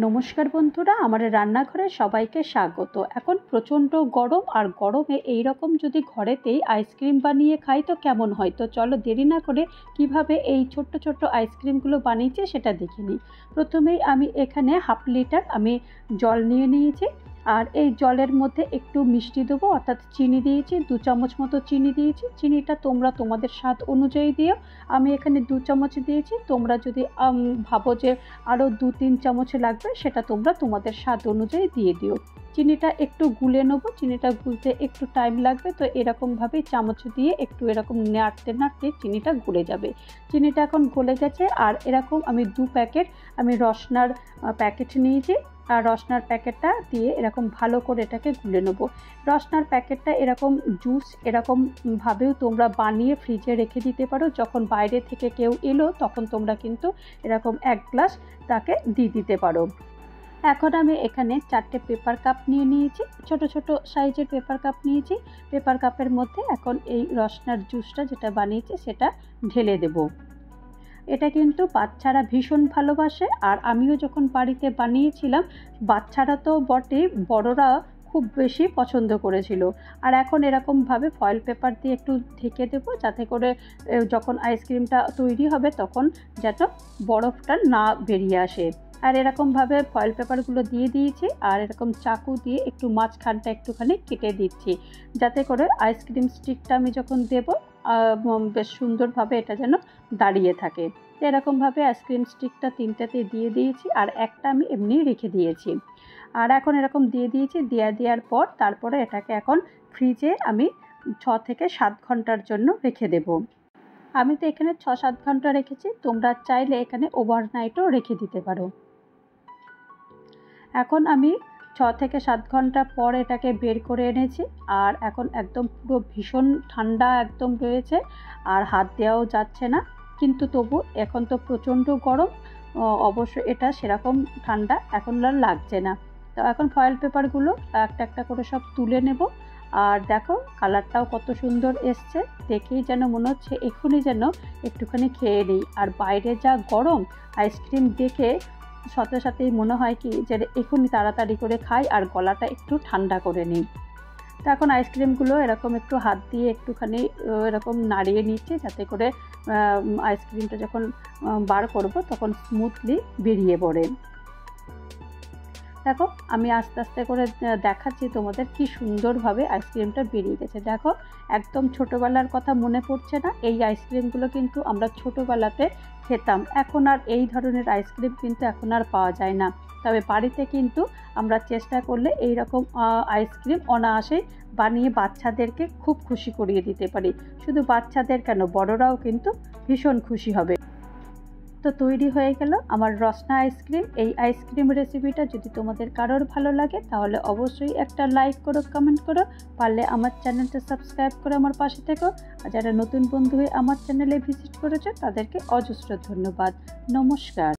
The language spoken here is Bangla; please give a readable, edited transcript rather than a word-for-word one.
নমস্কার বন্ধুরা, আমার রান্নাঘরে সবাইকে স্বাগত। এখন প্রচণ্ড গরম, আর গরমে এই রকম যদি ঘরেতেই আইসক্রিম বানিয়ে খাই তো কেমন হয়। তো চলো দেরি না করে কিভাবে এই ছোট্ট ছোট্ট আইসক্রিমগুলো বানিয়েছি সেটা দেখে নিই। প্রথমেই আমি এখানে 1/2 লিটার জল নিয়ে নিয়েছি, আর এই জলের মধ্যে একটু মিষ্টি দেবো, অর্থাৎ চিনি দিয়েছি। 2 চামচ মতো চিনি দিয়েছি। চিনিটা তোমরা তোমাদের স্বাদ অনুযায়ী দিও। আমি এখানে 2 চামচ দিয়েছি। তোমরা যদি ভাবো যে আরও 2-3 চামচ লাগবে, সেটা তোমরা তোমাদের স্বাদ অনুযায়ী দিয়ে দিও। চিনিটা একটু গুলে নেবো। চিনিটা গুলতে একটু টাইম লাগবে, তো এরকমভাবেই চামচ দিয়ে একটু এরকম নাড়তে নাড়তে চিনিটা গলে যাবে। চিনিটা এখন গলে গেছে। আর এরকম আমি 2 প্যাকেট রসনার প্যাকেট নিয়েছি, আর রসনার প্যাকেটটা দিয়ে এরকম ভালো করে এটাকে গুলে নেবো। রসনার প্যাকেটটা এরকম জুস এরকমভাবেও তোমরা বানিয়ে ফ্রিজে রেখে দিতে পারো। যখন বাইরে থেকে কেউ এলো তখন তোমরা কিন্তু এরকম 1 গ্লাস তাকে দিয়ে দিতে পারো। এখন আমি এখানে 4টে পেপার কাপ নিয়ে নিয়েছি, ছোট ছোট সাইজের পেপার কাপ নিয়েছি। পেপার কাপের মধ্যে এখন এই রসনার জুসটা যেটা বানিয়েছি সেটা ঢেলে দেব। এটা কিন্তু বাচ্চারা ভীষণ ভালোবাসে, আর আমিও যখন বাড়িতে বানিয়েছিলাম বাচ্চারা তো বটেই, বড়রা খুব বেশি পছন্দ করেছিল। আর এখন এরকমভাবে ফয়েল পেপার দিয়ে একটু ঢেকে দেবো, যাতে করে যখন আইসক্রিমটা তৈরি হবে তখন যেন বরফটা না বেরিয়ে আসে। আর এরকমভাবে ফয়েল পেপারগুলো দিয়ে দিয়েছি, আর এরকম চাকু দিয়ে একটু মাঝখানটা একটুখানি কেটে দিচ্ছি, যাতে করে আইসক্রিম স্টিকটা আমি যখন দেবো বেশ সুন্দরভাবে এটা যেন দাঁড়িয়ে থাকে। এরকমভাবে আইসক্রিম স্টিকটা 3টাতে দিয়ে দিয়েছি, আর একটা আমি এমনি রেখে দিয়েছি। আর এখন এরকম দিয়ে দিয়েছি। দেওয়ার পর তারপরে এটাকে এখন ফ্রিজে আমি 6 থেকে 7 ঘন্টার জন্য রেখে দেব। আমি তো এখানে 6-7 ঘন্টা রেখেছি, তোমরা চাইলে এখানে ওভারনাইটও রেখে দিতে পারো। এখন আমি 6 থেকে 7 ঘন্টা পর এটাকে বের করে এনেছি, আর এখন একদম পুরো ভীষণ ঠান্ডা একদম রয়েছে, আর হাত দেওয়াও যাচ্ছে না। কিন্তু তবু এখন তো প্রচণ্ড গরম, অবশ্য এটা সেরকম ঠান্ডা এখন আর লাগছে না। তো এখন ফয়েল পেপারগুলো একটা একটা করে সব তুলে নেব। আর দেখো কালারটাও কত সুন্দর এসছে, দেখেই যেন মনে হচ্ছে এখনই যেন একটুখানি খেয়ে নিই। আর বাইরে যা গরম, আইসক্রিম দেখে সাথে সাথেই মনে হয় কি যে এখনই তাড়াতাড়ি করে খাই আর গলাটা একটু ঠান্ডা করে নিই। তো এখন আইসক্রিমগুলো এরকম একটু হাত দিয়ে একটুখানি এরকম নাড়িয়ে নিচ্ছি, যাতে করে আইসক্রিমটা যখন বার করব তখন স্মুথলি বেরিয়ে পড়ে। দেখো আমি আস্তে আস্তে করে দেখাচ্ছি তোমাদের কি সুন্দরভাবে আইসক্রিমটা বেরিয়ে গেছে। দেখো একদম ছোটোবেলার কথা মনে পড়ছে না? এই আইসক্রিমগুলো কিন্তু আমরা ছোটোবেলাতে খেতাম। এখন আর এই ধরনের আইসক্রিম কিন্তু এখন আর পাওয়া যায় না। তবে বাড়িতে কিন্তু আমরা চেষ্টা করলে এই রকম আইসক্রিম অনায়াসেই বানিয়ে বাচ্চাদেরকে খুব খুশি করিয়ে দিতে পারি। শুধু বাচ্চাদের কেন, বড়রাও কিন্তু ভীষণ খুশি হবে। তো তৈরি হয়ে গেল আমার রসনা আইসক্রিম। এই আইসক্রিম রেসিপিটা যদি তোমাদের কারোর ভালো লাগে তাহলে অবশ্যই একটা লাইক করো, কমেন্ট করো, পারলে আমার চ্যানেলটা সাবস্ক্রাইব করে আমার পাশে থেকো। আর যারা নতুন বন্ধু হয়ে আমার চ্যানেলে ভিজিট করেছে তাদেরকে অজস্র ধন্যবাদ। নমস্কার।